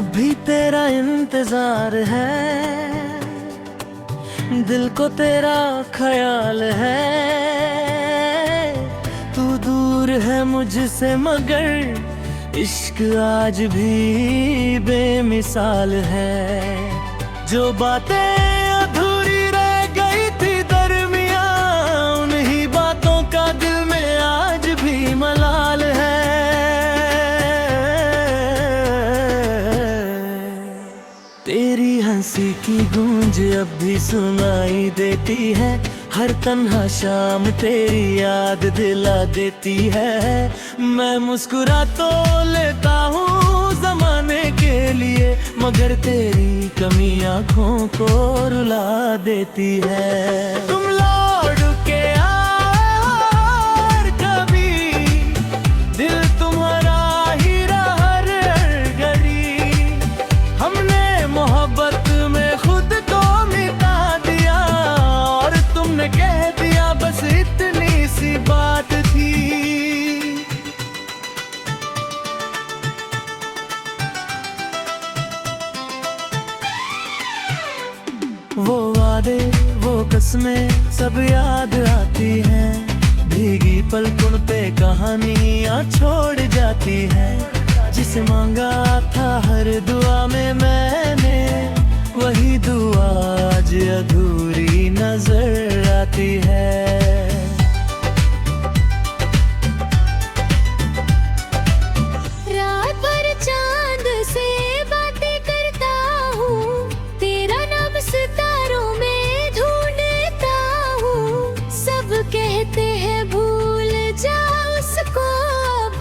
अब भी तेरा इंतजार है, दिल को तेरा ख्याल है। तू दूर है मुझसे मगर इश्क आज भी बेमिसाल है। जो बातें अधूरी रह गई थी दरमियां, उन्हीं बातों का दिल में आज भी मलाल है। तेरी हंसी की गूंज अब भी सुनाई देती है, हर तन्हा शाम तेरी याद दिला देती है। मैं मुस्कुरा तो लेता हूँ ज़माने के लिए, मगर तेरी कमी आँखों को रुला देती है। तुम लौट के आओ और कभी, दिल तुम्हारा ही रहा हर घड़ी। हमने मोहब्बत में खुद को मिटा दिया और तुमने कह दिया बस इतनी सी बात थी। वो वादे वो कसमें सब याद आती हैं, भीगी पलकों पे कहानियाँ छोड़ जाती हैं। जिसे मांगा था हर दुआ में मैंने, वही दुआ आज अधूरी नजर आती है। रात भर चांद से बातें करता हूँ, तेरा नाम सितारों में ढूंढता हूँ। सब कहते हैं भूल जा उसको अब,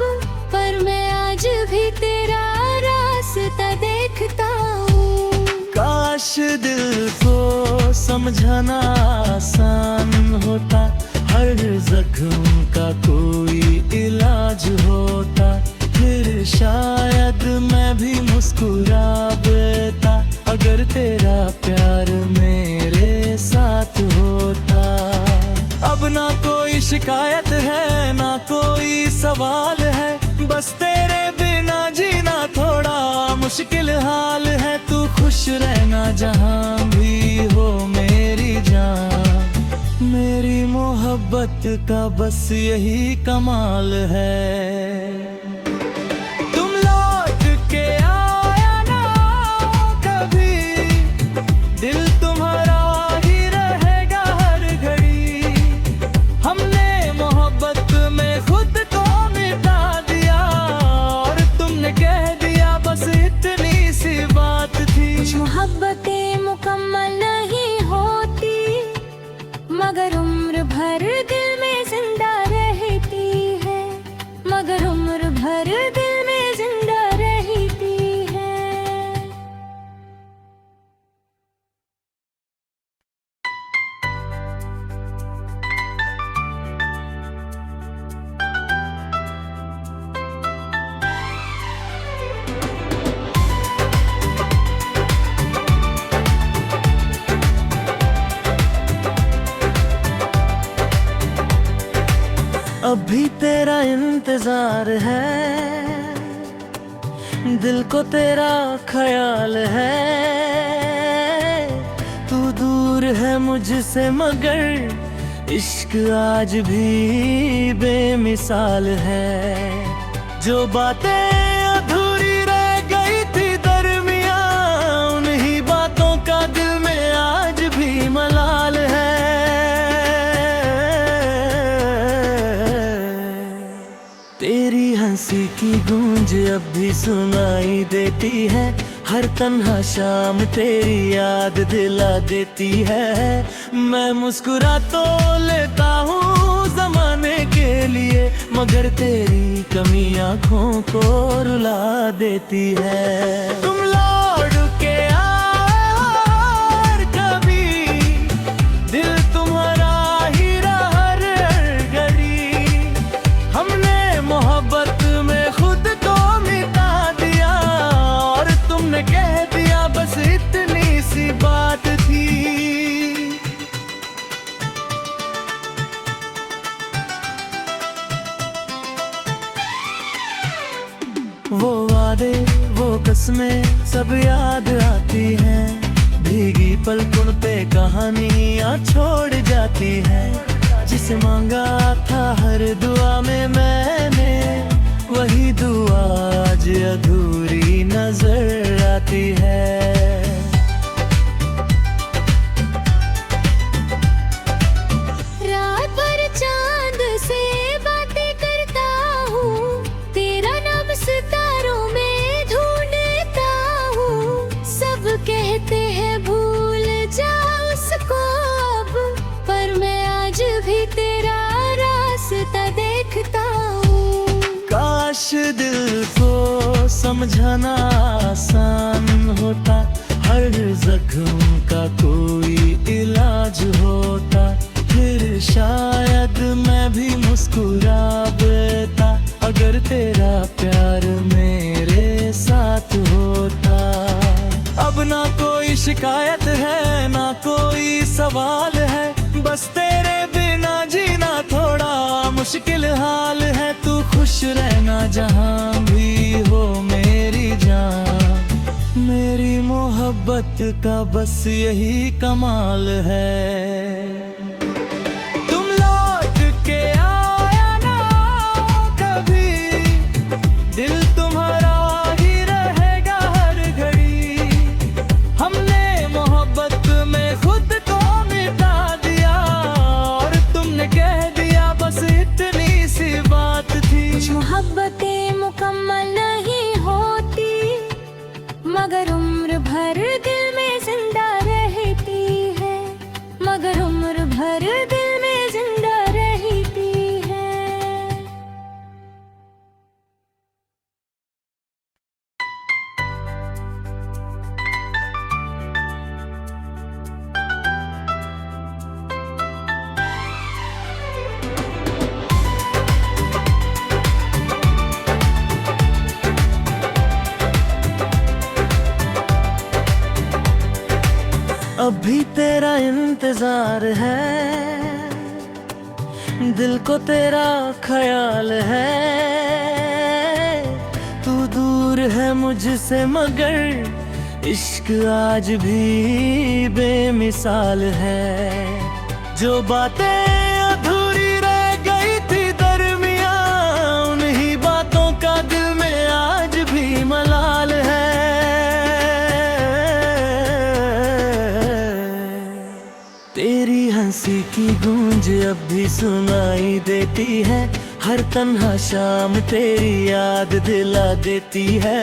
पर मैं आज भी तेरा रास्ता देखता हूँ। काश दिल को समझाना आसान होता, हर जख्म का कोई इलाज होता। फिर शायद मैं भी मुस्कुरा देता, अगर तेरा प्यार मेरे साथ होता। अब ना कोई शिकायत है ना कोई सवाल है, बस तेरे बिना जीना थोड़ा मुश्किल हाल है। तू खुश रहना जहाँ भी हो मेरी जान, मेरी मोहब्बत का बस यही कमाल है। तुम लौट के आया ना कभी, दिल तुम्हारा ही रहेगा हर घड़ी। हमने मोहब्बत में खुद को मिटा दिया और तुमने कह दिया बस इतनी सी बात थी। कुछ मोहब्बतें मुकम्मल नहीं होती, मगर उम्र भर दिल में जिंदा रहती है, मगर उम्र भर दिल में जिंदा रहती है। अब भी तेरा इंतजार है, दिल को तेरा ख्याल है। तू दूर है मुझसे मगर इश्क आज भी बेमिसाल है। जो बातें अधूरी रह गई थी दरमियां, उन्हीं बातों का दिल में आज भी मलाल है। तेरी हंसी की गूंज अब भी सुनाई देती है, हर तन्हा शाम तेरी याद दिला देती है। मैं मुस्कुरा तो लेता हूँ ज़माने के लिए, मगर तेरी कमी आँखों को रुला देती है। तुम लौट के आओ और कभी, दिल तुम्हारा ही रहा हर घड़ी। हमने मोहब्बत में खुद को मिटा दिया और तुमने कह दिया बस इतनी सी बात थी। वो वादे वो कसमें सब याद आती हैं, भीगी पलकों पे कहानियाँ छोड़ जाती हैं। जिसे मांगा था हर दुआ में मैंने, वही दुआ आज अधूरी नजर आती है। रात भर चांद से बातें करता हूँ, तेरा नाम सितारों में ढूंढता हूँ। सब कहते हैं भूल जा उसको अब, पर मैं आज भी तेरा रास्ता देखता हूँ। काश दिल को समझाना आसान होता, हर जख्म का कोई इलाज होता, फिर शायद मैं भी मुस्कुरा देता, अगर तेरा प्यार मेरे साथ होता। अब ना कोई शिकायत है ना कोई सवाल है, बस तेरे बिना जीना थोड़ा मुश्किल हाल है। तू खुश रहना जहाँ भी हो मेरी जान, मेरी मोहब्बत का बस यही कमाल है। तुम लौट के आया ना कभी, दिल तुम्हारा ही रहेगा हर घड़ी। हमने मोहब्बत में खुद को मिटा दिया, और तुमने कह दिया बस इतनी सी बात थी। कुछ मोहब्बतें मुकम्मल नहीं होती, मगर उम्र भर दिल में जिंदा रहती है, मगर उम्र भर दिल में जिंदा रहती है। अभी तेरा इंतजार है, दिल को तेरा ख्याल है। तू दूर है मुझसे मगर इश्क आज भी बेमिसाल है। जो बातें अधूरी रह गई थी दरमियां, उन्हीं बातों का दिल में आज भी मलाल है। तेरी हंसी की गूंज अब भी सुनाई देती है, हर तन्हा शाम तेरी याद दिला देती है।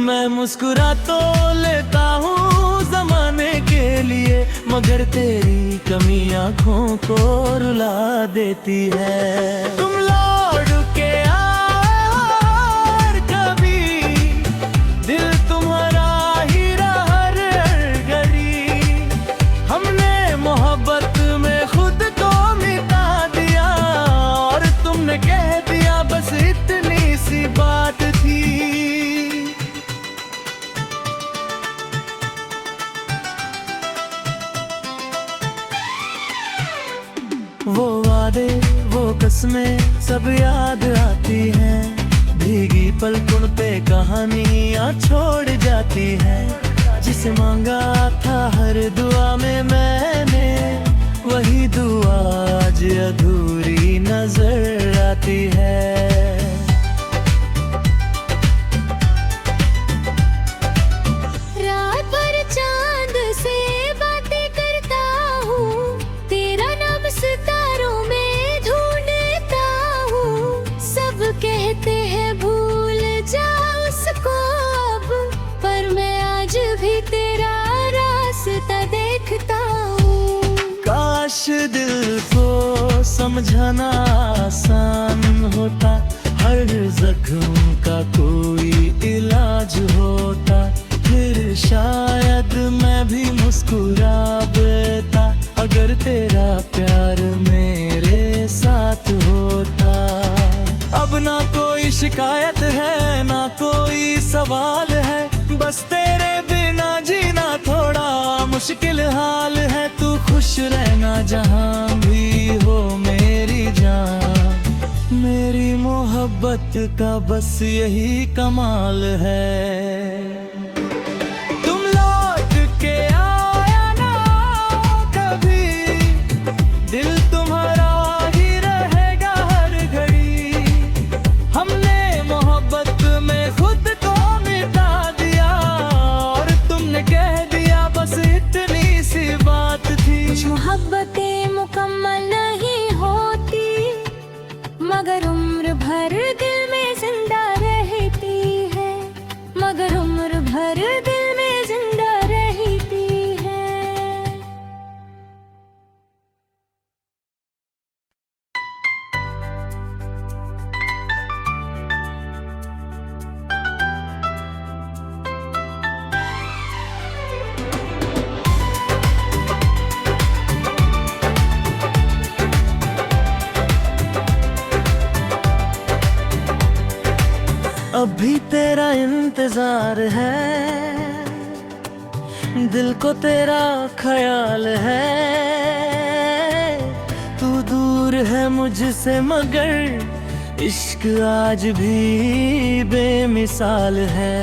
मैं मुस्कुरा तो लेता हूँ जमाने के लिए, मगर तेरी कमी आँखों को रुला देती है। तुम लौट के आओ और कभी, दिल तुम्हारा ही रहा हर घड़ी। हमने मोहब्बत में खुद को मिटा दिया, और तुमने कह दिया बस इतनी सी बात थी। वो वादे वो कसमें सब याद आती हैं, भीगी पलकों पे कहानियाँ छोड़ जाती हैं। जिसे मांगा था हर दुआ में मैंने, वही दुआ आज अधूरी नजर आती है। रात भर चांद से बातें करता हूँ, तेरा नाम सितारों में ढूंढता हूँ। सब कहते हैं भूल जा उसको अब, पर मैं आज भी तेरा रास्ता देखता हूँ। काश दिल को समझाना आसान होता, हर जख्म का कोई इलाज होता, फिर शायद मैं भी मुस्कुरा देता, अगर तेरा प्यार मेरे साथ होता। अब ना कोई शिकायत है ना कोई सवाल है, बस तेरे बिना जीना थोड़ा मुश्किल हाल है। तू खुश रहना जहाँ भी हो मेरी जान, मेरी मोहब्बत मोहब्बत का बस यही कमाल है। तुम लौट के आया ना कभी, दिल तुम्हारा ही रहेगा हर घड़ी। हमने मोहब्बत में खुद को मिटा दिया और तुमने कह दिया बस इतनी सी बात थी। कुछ मोहब्बतें मुकम्मल नहीं होती, मगर उम्र भर दिल में जिंदा रहती है, मगर उम्र भर दिल में जिंदा रहती है। अभी तेरा इंतजार है, दिल को तेरा ख्याल है। तू दूर है मुझसे मगर इश्क आज भी बेमिसाल है।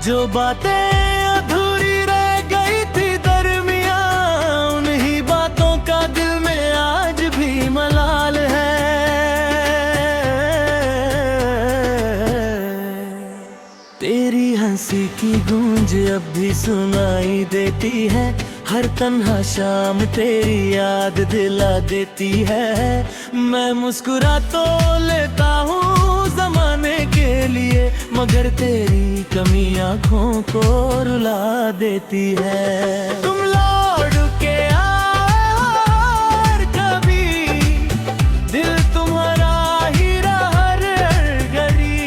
जो बातें अधूरी रह गई थी दरमियां, उन्हीं बातों का दिल में आज भी मलाल है। तेरी हंसी की गूंज अब भी सुनाई देती है, हर तन्हा शाम तेरी याद दिला देती है। मैं मुस्कुरा तो लेता हूँ ज़माने के लिए, मगर तेरी कमी आँखों को रुला देती है। तुम लौट के आओ और कभी, दिल तुम्हारा ही रहा हर घड़ी।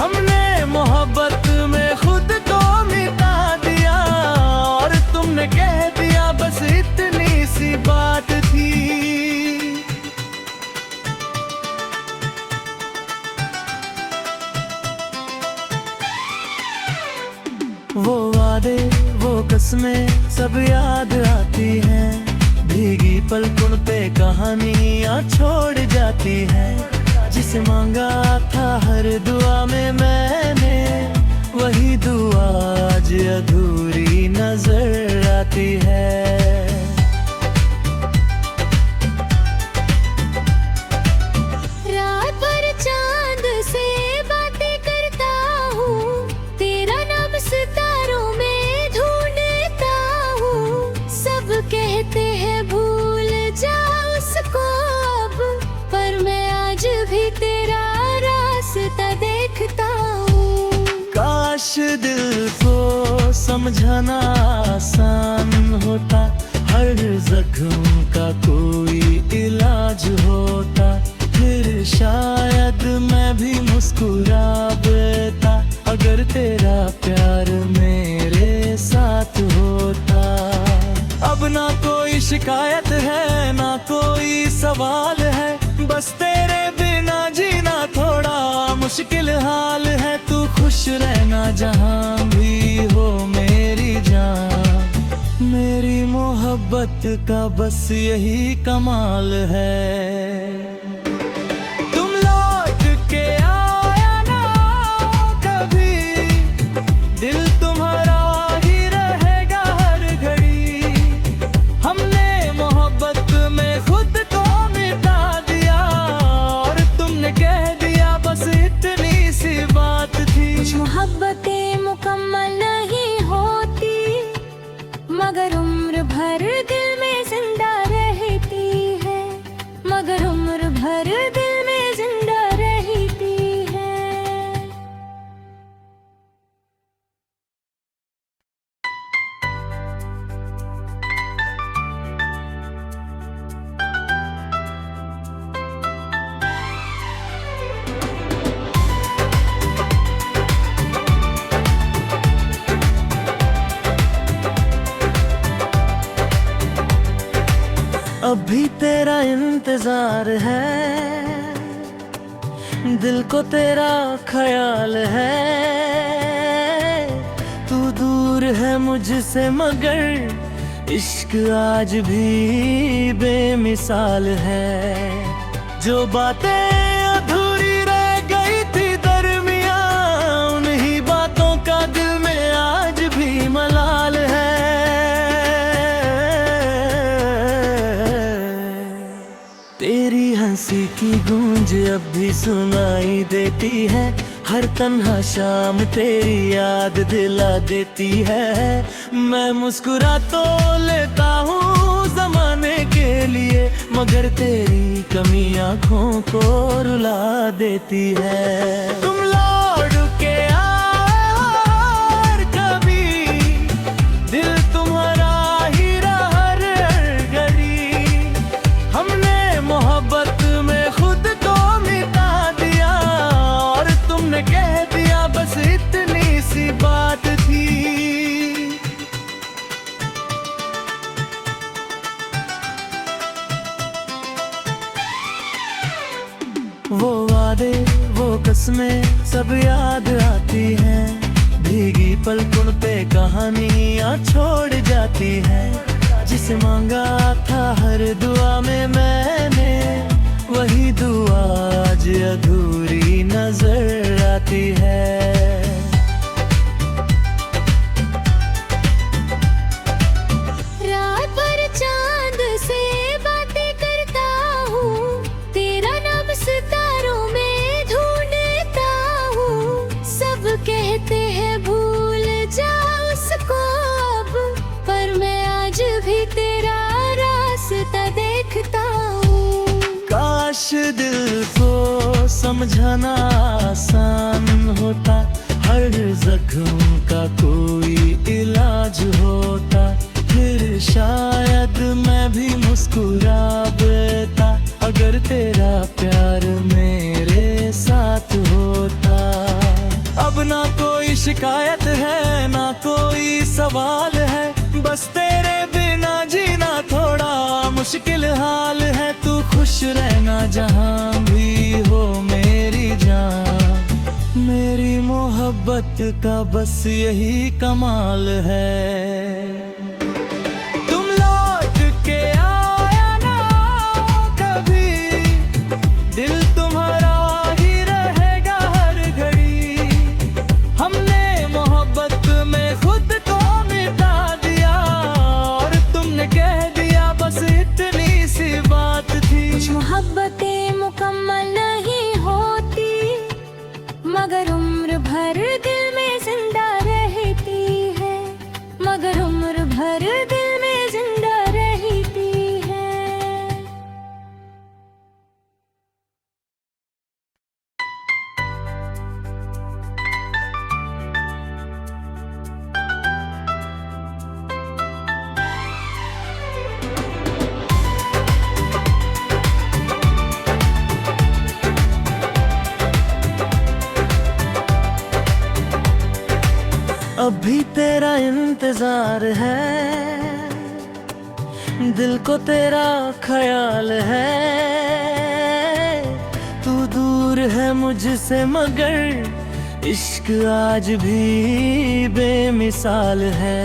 हमने मोहब्बत में खुद को मिटा दिया और तुमने कह दिया बस इतनी सी बात थी। वो वादे वो कसमें सब याद आती हैं, भीगी पलकों पे कहानियाँ छोड़ जाती हैं। जिसे मांगा था हर दुआ में मैंने, वही दुआ आज अधूरी नजर आती है। रात भर चांद से बातें करता हूँ, तेरा नाम सितारों में ढूंढता हूँ। सब कहते हैं भूल जा उसको अब, पर मैं आज भी तेरा रास्ता देखता हूँ। काश दिल को समझाना आसान होता, हर जख्म का कोई इलाज होता। फिर शायद मैं भी मुस्कुरा देता, अगर तेरा प्यार मेरे साथ होता। अब ना कोई शिकायत है ना कोई सवाल है, बस तेरे बिना जीना थोड़ा मुश्किल हाल है। तू खुश रहना जहाँ भी हो मेरी जान, मेरी मोहब्बत का बस यही कमाल है। तुम लौट के आया ना कभी, दिल तुम्हारा ही रहेगा हर घड़ी। हमने मोहब्बत में खुद को मिटा दिया और तुमने कह दिया बस इतनी सी बात थी। कुछ मोहब्बतें मुकम्मल नहीं होती, मगर उम्र भर दिल में जिंदा रहती है, मगर उम्र भर दिल में जिंदा रहती है। अभी तेरा इंतजार है, दिल को तेरा ख्याल है। तू दूर है मुझसे मगर इश्क आज भी बेमिसाल है। जो बातें अधूरी की गूंज अब भी सुनाई देती है, हर तन्हा शाम तेरी याद दिला देती है। मैं मुस्कुरा तो लेता हूँ ज़माने के लिए, मगर तेरी कमी आँखों को रुला देती है। तुम लौट के आओ और कभी, दिल तुम्हारा ही रहा हर घड़ी। हमने मोहब्बत में खुद को मिटा दिया, और तुमने कह दिया बस इतनी सी बात थी। वो वादे वो कसमें सब याद आती हैं, भीगी पलकों पे कहानियाँ छोड़ जाती हैं। जिसे मांगा था हर दुआ में मैंने, वही दुआ आज अधूरी नजर आती है। रात भर चांद से बातें करता हूँ, तेरा नाम सितारों में ढूंढता हूँ। सब कहते हैं भूल जा उसको अब, पर मैं आज भी तेरा रास्ता देखता हूँ। काश दिल को समझाना आसान होता, हर जख्म का कोई इलाज होता, फिर शायद मैं भी मुस्कुरा देता, अगर तेरा प्यार मेरे साथ होता। अब ना कोई शिकायत है ना कोई सवाल है, बस तेरे बिना जीना थोड़ा मुश्किल हाल है। तू खुश रहना जहाँ भी हो मेरी जान, मेरी मोहब्बत का बस यही कमाल है। तुम लौट के आया ना कभी, दिल तुम्हारा ही रहेगा हर घड़ी। हमने मोहब्बत में खुद को मिटा दिया, और तुमने कह दिया बस इतनी सी बात थी। कुछ मोहब्बतें मुकम्मल नहीं होती, मगर उम्र भर दिल में जिंदा रहती है, मगर उम्र भर दिल में जिंदा रहती है। अभी तेरा इंतजार है, दिल को तेरा ख्याल है। तू दूर है मुझसे मगर इश्क आज भी बेमिसाल है।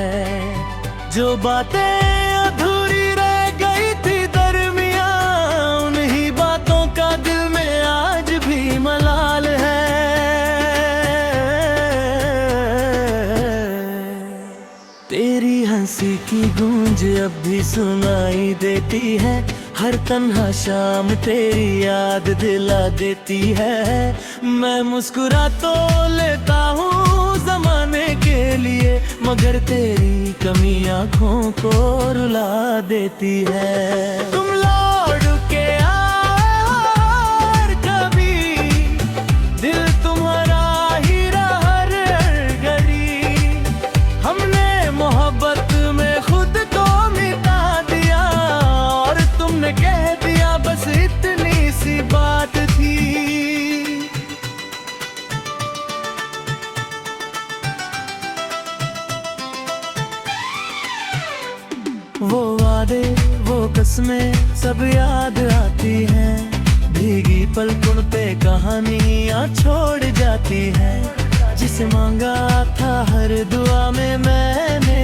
जो बातें अधूरी रह गई थी दरमियां, उन्हीं बातों का दिल में आज भी मलाल है। तेरी हंसी की गूंज अब भी सुनाई देती है, हर तन्हा शाम तेरी याद दिला देती है। मैं मुस्कुरा तो लेता हूँ ज़माने के लिए, मगर तेरी कमी आँखों को रुला देती है। तुम लौट के आओ और कभी, दिल तुम्हारा ही रहा हर घड़ी। हमने मोहब्बत में खुद को मिटा दिया, और तुमने कह दिया बस इतनी सी बात थी। वो वादे वो कसमें सब याद आती हैं, भीगी पलकों पे कहानियाँ छोड़ जाती हैं। जिसे मांगा था हर दुआ में मैंने,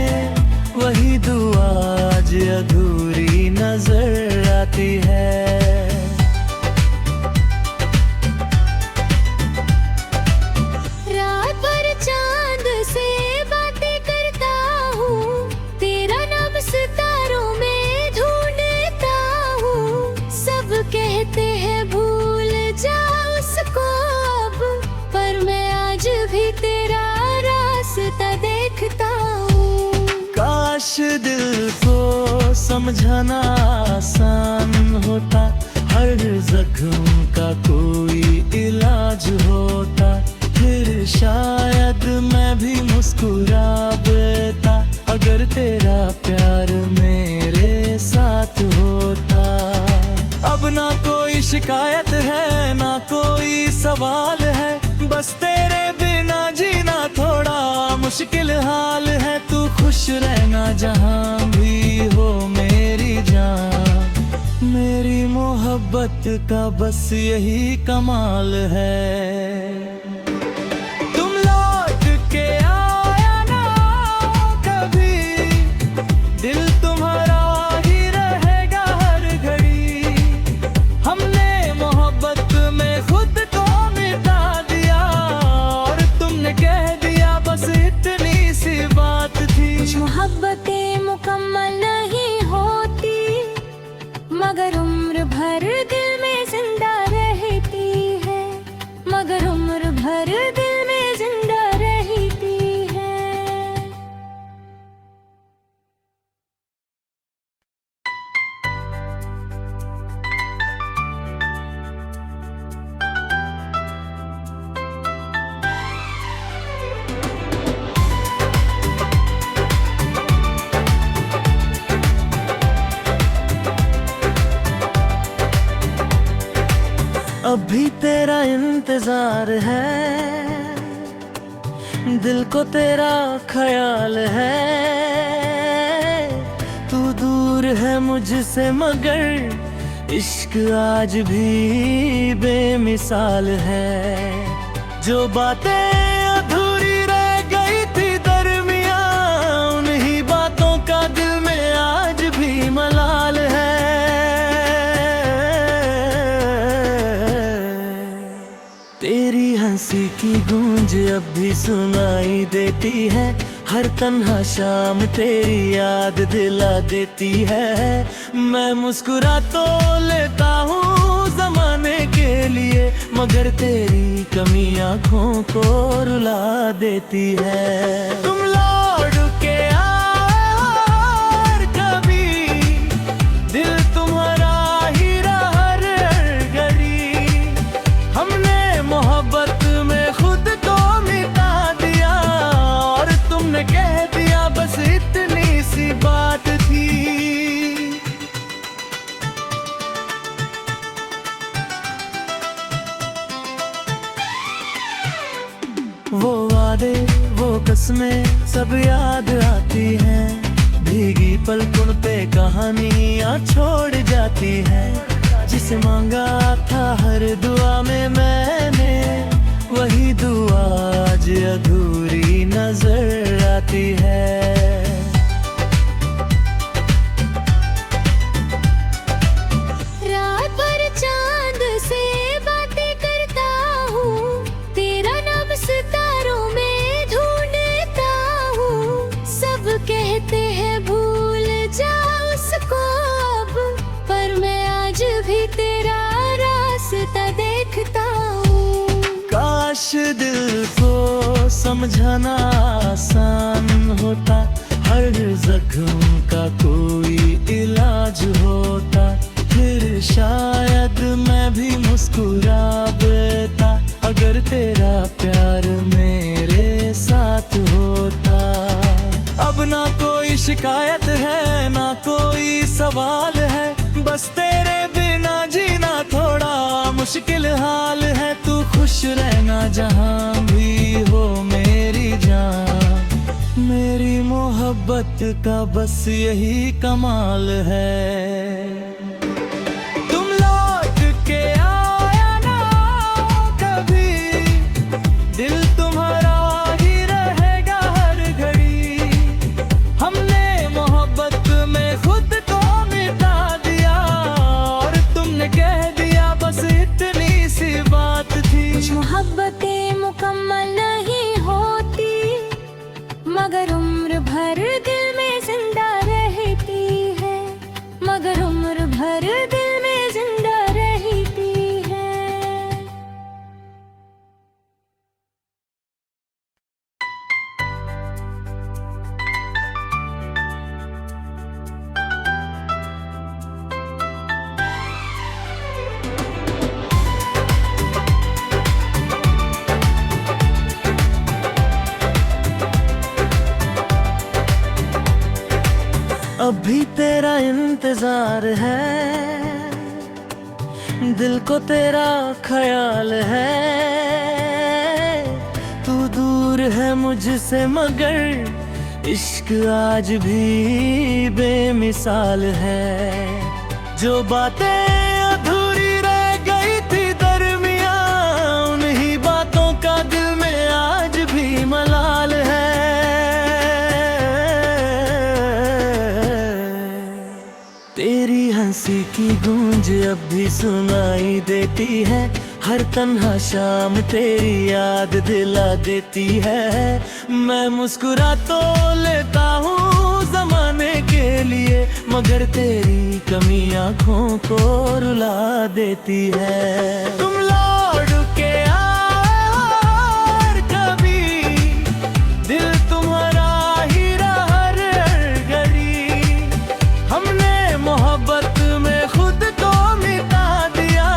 वही दुआ आज अधूरी नजर आती है। रात भर चांद से बातें करता हूँ, तेरा नाम सितारों में ढूंढता हूँ। सब कहते हैं भूल समझाना आसान होता, हर जख्म का कोई इलाज होता, फिर शायद मैं भी मुस्कुरा देता, अगर तेरा प्यार मेरे साथ होता। अब ना कोई शिकायत है, ना कोई सवाल है, बस तेरे बिना जीना थोड़ा मुश्किल हाल है। तू खुश रहना जहाँ भी हो मेरी जान, मेरी मोहब्बत का बस यही कमाल है। तुम लौट के आया ना कभी, दिल तुम्हारा ही रहेगा हर घड़ी। हमने मोहब्बत में खुद को मिटा दिया, और तुमने कह दिया बस इतनी सी बात थी। कुछ मोहब्बतें मुकम्मल नहीं होती, मगर उम्र भर दिल में जिंदा रहती है, मगर उम्र भर दिल में जिंदा रहती है। अभी तेरा इंतजार है, दिल को तेरा ख्याल है। तू दूर है मुझसे मगर इश्क आज भी बेमिसाल है। जो बातें अधूरी रह गई थी दरमियां, उन्हीं बातों का दिल में आज भी मलाल है। तेरी हंसी की गूंज अब भी सुनाई देती है, हर तन्हा शाम तेरी याद दिला देती है। मैं मुस्कुरा तो लेता हूँ जमाने के लिए, मगर तेरी कमी आँखों को रुला देती है। तुम लौट के आओ और कभी, दिल तुम्हारा ही रहा हर घड़ी। हमने मोहब्बत में खुद को मिटा दिया, और तुमने कह दिया बस इतनी सी बात थी। वो वादे वो कसमें सब याद आती हैं, भीगी पलकों पे कहानियाँ छोड़ जाती हैं। जिसे मांगा था हर दुआ में मैंने, वही दुआ आज अधूरी नजर आती है। रात भर चांद से बातें करता हूँ, तेरा नाम सितारों में ढूंढता हूँ। सब कहते हैं भूल जा उसको अब, पर मैं आज भी तेरा रास्ता देखता हूँ। काश दिल को समझाना आसान होता, हर जख्म का कोई इलाज होता, फिर शायद मैं भी मुस्कुरा देता, अगर तेरा प्यार मेरे साथ होता। अब ना कोई शिकायत है, ना कोई सवाल है, बस तेरे बिना जीना थोड़ा मुश्किल हाल है। तू खुश रहना जहाँ भी हो मेरी जान, मेरी मोहब्बत का बस यही कमाल है। तुम लौट के आया ना कभी, दिल तुम्हारा ही रहेगा हर घड़ी। हमने मोहब्बत में खुद को मिटा दिया, और तुमने कह दिया बस इतनी सी बात थी। कुछ मोहब्बतें मुकम्मल नहीं होती, मगर उम्र भर दिल में जिंदा रहती है, मगर अभी तेरा इंतजार है, दिल को तेरा ख्याल है। तू दूर है मुझसे मगर इश्क आज भी बेमिसाल है। जो बातें अधूरी रह गई थी दरमियां, उन्हीं बातों का दिल में आज भी मलाल है। तेरी हंसी की गूंज अब भी सुनाई देती है, हर तन्हा शाम तेरी याद दिला देती है। मैं मुस्कुरा तो लेता हूँ जमाने के लिए, मगर तेरी कमी आँखों को रुला देती है। तुम लौट के आओ और कभी, दिल तुम्हारा ही रहा हर घड़ी। हमने मोहब्बत में खुद को मिटा दिया,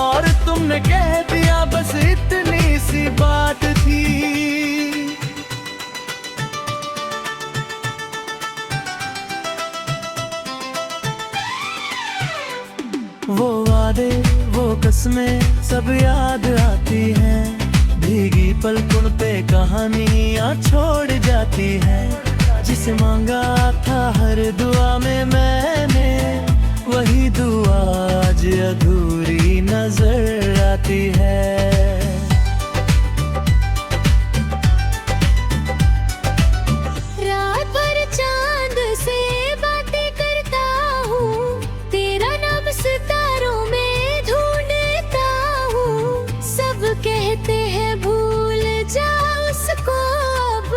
और तुमने कह दिया बस इतनी सी बात थी। वो वादे वो कसमें सब याद आती हैं, भीगी पलकों पे कहानियाँ छोड़ जाती हैं। जिसे मांगा था हर दुआ में मैंने, वही दुआ आज अधूरी नजर आती है। रात भर चांद से बातें करता हूँ, तेरा नाम सितारों में ढूंढता हूँ। सब कहते हैं भूल जा उसको अब,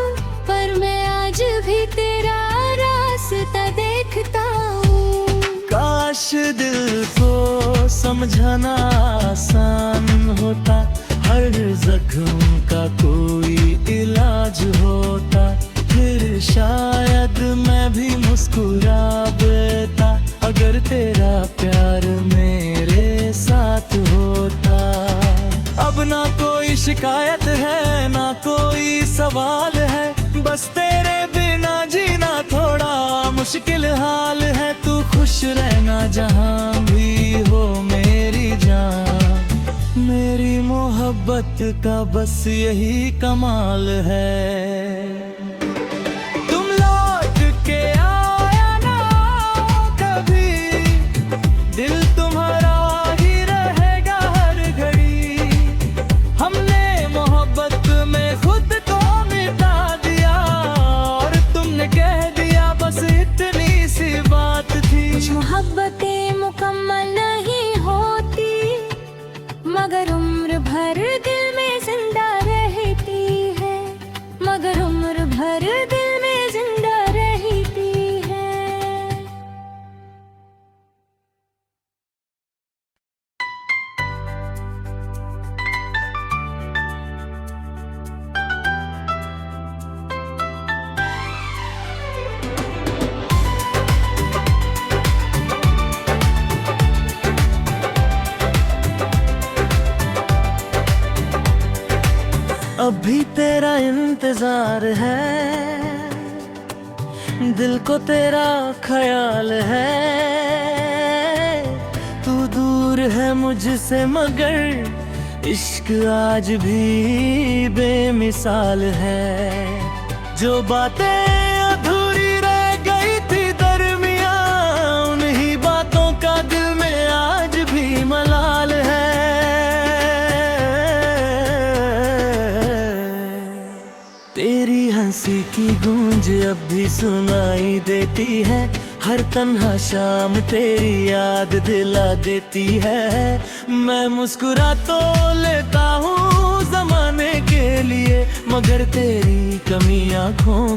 पर मैं आज भी तेरा रास्ता देखता हूँ। काश दिल को समझाना आसान होता, हर जख्म का कोई इलाज होता। फिर शायद मैं भी मुस्कुरा देता, अगर तेरा प्यार मेरे साथ होता। अब ना कोई शिकायत है ना कोई सवाल है, बस तेरे बिना जीना थोड़ा मुश्किल हाल है। तू खुश रहना जहाँ भी हो मेरी जान, मेरी मोहब्बत का बस यही कमाल है। तुम लौट के आया ना कभी, दिल तुम्हारा ही रहेगा हर घड़ी। हमने मोहब्बत में खुद को मिटा दिया, और तुमने कह दिया बस इतनी सी बात थी। कुछ मोहब्बतें मुकम्मल नहीं होती, मगर उम्र भर दिल में जिंदा रहती है। मगर उम्र भर दिल में जिंदा रहती है। अभी तेरा इंतजार है, दिल को तेरा ख्याल है। तू दूर है मुझसे मगर इश्क आज भी बेमिसाल है। जो बातें अधूरी रह गई थी दरमियां, उन्हीं बातों का दिल में आज भी मलाल है। तेरी हंसी की गूंज अब भी सुनाई देती है, हर तन्हा शाम तेरी याद दिला देती है। मैं मुस्कुरा तो लेता हूँ जमाने के लिए, मगर तेरी कमी आँखों